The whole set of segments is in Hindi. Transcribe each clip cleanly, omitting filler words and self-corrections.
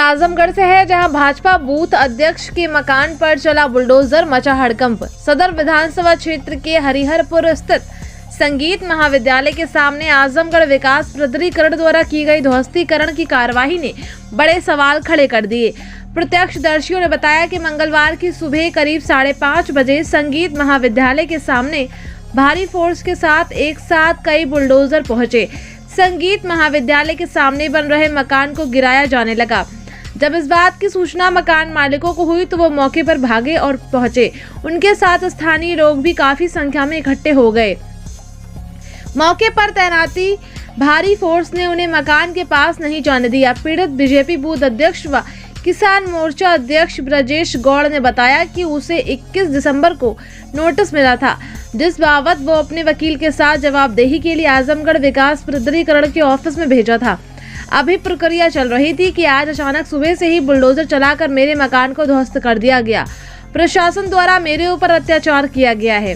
आजमगढ़ से है, जहां भाजपा बूथ अध्यक्ष के मकान पर चला बुलडोजर, मचा हड़कंप। सदर विधानसभा क्षेत्र के हरिहरपुर स्थित संगीत महाविद्यालय के सामने आजमगढ़ विकास प्राधिकरण द्वारा की गई ध्वस्तीकरण की कार्यवाही ने बड़े सवाल खड़े कर दिए। प्रत्यक्षदर्शियों ने बताया कि मंगलवार की सुबह करीब 5:30 बजे संगीत महाविद्यालय के सामने भारी फोर्स के साथ एक साथ कई बुलडोजर पहुंचे। संगीत महाविद्यालय के सामने बन रहे मकान को गिराया जाने लगा। जब इस बात की सूचना मकान मालिकों को हुई तो वो मौके पर भागे और पहुंचे। उनके साथ स्थानीय लोग भी काफी संख्या में इकट्ठे हो गए। मौके पर तैनाती भारी फोर्स ने उन्हें मकान के पास नहीं जाने दिया। पीड़ित बीजेपी बूथ अध्यक्ष व किसान मोर्चा अध्यक्ष ब्रजेश गौड़ ने बताया कि उसे 21 दिसंबर को नोटिस मिला था, जिस बाबत वो अपने वकील के साथ जवाबदेही के लिए आजमगढ़ विकास प्राधिकरण के ऑफिस में भेजा था। अभी प्रक्रिया चल रही थी कि आज अचानक सुबह से ही बुलडोजर चलाकर मेरे मकान को ध्वस्त कर दिया गया। प्रशासन द्वारा मेरे ऊपर अत्याचार किया गया है।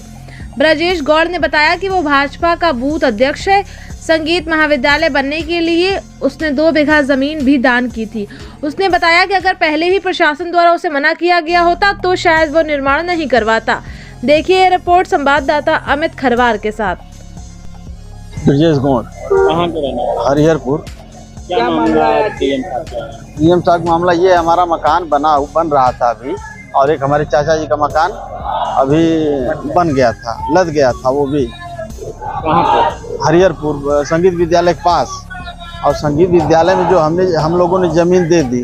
ब्रजेश गौड़ ने बताया कि वो भाजपा का बूथ अध्यक्ष है। संगीत महाविद्यालय बनने के लिए उसने 2 बीघा जमीन भी दान की थी। उसने बताया कि अगर पहले ही प्रशासन द्वारा उसे मना किया गया होता तो शायद वो निर्माण नहीं करवाता। देखिए रिपोर्ट संवाददाता अमित खरवार के साथ। ब्रजेश गौड़, कहाँ के रहने वाले? हरिहरपुर। क्या मामला है? डीएम साहब मामला ये, हमारा मकान बन रहा था अभी, और एक हमारे चाचा जी का मकान अभी बन गया था, लद गया था। वो भी कहाँ पे? हरिहरपुर संगीत विद्यालय के पास। और संगीत विद्यालय में जो हम लोगों ने जमीन दे दी,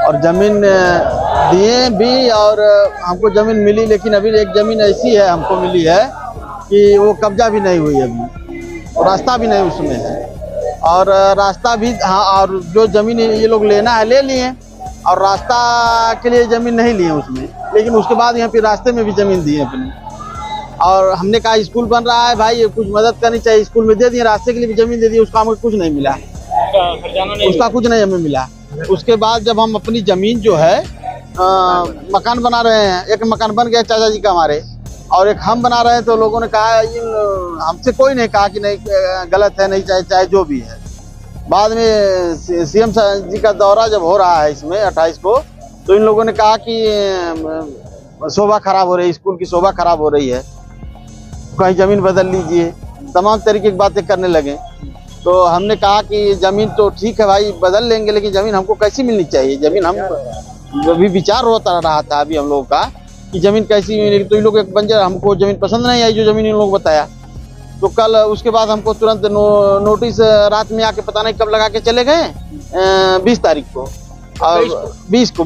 और जमीन दिए भी, और हमको जमीन मिली, लेकिन अभी एक जमीन ऐसी है हमको मिली है कि वो कब्जा भी नहीं हुई अभी, और रास्ता भी नहीं उसमें है। और रास्ता भी, हाँ, और जो जमीन ये लोग लेना है ले लिए, और रास्ता के लिए जमीन नहीं लिए उसमें, लेकिन उसके बाद यहाँ पे रास्ते में भी जमीन दी है अपनी। और हमने कहा स्कूल बन रहा है भाई, कुछ मदद करनी चाहिए, स्कूल में दे दिए, रास्ते के लिए भी जमीन दे दी, उसका हमें कुछ नहीं मिला, उसका कुछ नहीं हमें मिला। उसके बाद जब हम अपनी जमीन जो है मकान बना रहे हैं, एक मकान बन गया चाचा जी का हमारे, और एक हम बना रहे हैं, तो लोगों ने कहा, हमसे कोई नहीं कहा कि नहीं गलत है, नहीं चाहे जो भी है। बाद में सीएम जी का दौरा जब हो रहा है इसमें 28 को, तो इन लोगों ने कहा कि शोभा खराब हो रही है, स्कूल की शोभा खराब हो रही है, कहीं जमीन बदल लीजिए, तमाम तरीके की बातें करने लगे। तो हमने कहा कि जमीन तो ठीक है भाई, बदल लेंगे, लेकिन जमीन हमको कैसी मिलनी चाहिए। जमीन हम अभी विचार होता रहा था अभी हम लोगों का कि जमीन कैसी मिलेगी। तो इन लोग एक बंजर, हमको जमीन पसंद नहीं आई जो जमीन इन लोग बताया। तो कल उसके बाद हमको तुरंत नोटिस रात में आके पता नहीं कब लगा के चले गए, 20 तारीख को, और 20 को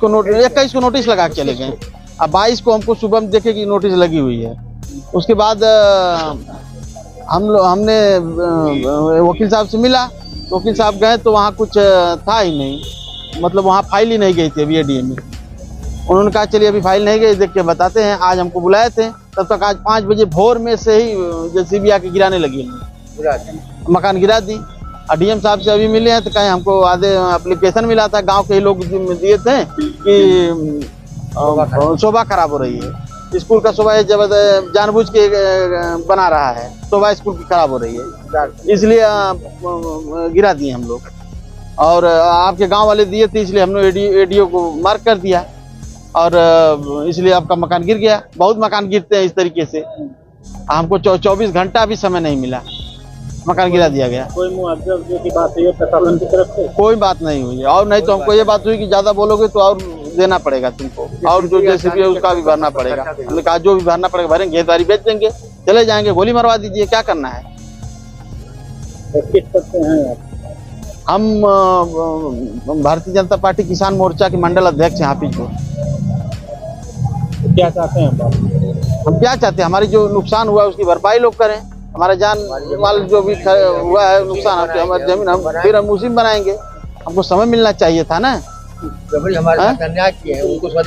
नोटिस, 21 को नोटिस लगा के चले गए। अब 22 को हमको सुबह में देखे कि नोटिस लगी हुई है। उसके बाद हमने वकील साहब से मिला, तो वकील साहब गए तो वहाँ कुछ था ही नहीं, मतलब वहाँ फाइल ही नहीं गई थी अभी एडीए में। उन्होंने कहा चलिए अभी फाइल नहीं गई, देख के बताते हैं। आज हमको बुलाए थे, तब तक आज 5 बजे भोर में से ही जेसीबी आके गिराने लगी, मकान गिरा दी। और डीएम साहब से अभी मिले हैं तो कहीं हमको आधे एप्लीकेशन मिला था, गांव के ही लोग दिए थे कि शोभा खराब हो रही है, स्कूल का शोभा जब जानबूझ के बना रहा है, शोभा स्कूल की खराब हो रही है, इसलिए गिरा दिए हम लोग। और आपके गांव वाले दिए थे, इसलिए हमने एडीओ को मार्क कर दिया, और इसलिए आपका मकान गिर गया। बहुत मकान गिरते हैं इस तरीके से। हमको 24 घंटा भी समय नहीं मिला, मकान गिरा दिया गया। कोई मुआवजा की बात है प्रशासन की तरफ से? कोई बात नहीं हुई है, और नहीं तो हमको ये बात हुई कि ज्यादा बोलोगे तो और देना पड़ेगा तुमको, और जो जैसे भी है उसका भी भरना पड़ेगा। हमने कहा जो भी भरना पड़ेगा भरेंगे, घेतवारी बेच देंगे, चले जाएंगे, गोली मरवा दीजिए, क्या करना है। किस पद पे हैं हम भारतीय जनता पार्टी किसान मोर्चा के मंडल अध्यक्ष हैं हाफिजपुर। क्या चाहते हैं हम क्या चाहते हैं, हमारी जो नुकसान हुआ है उसकी भरपाई लोग करें। हमारा जान माल जो भी हुआ है नुकसान, हमारी जमीन हम फिर हम उसी में बनाएंगे। हमको समय मिलना चाहिए था ना। हमारे साथ अन्याय किए हैं, उनको सजा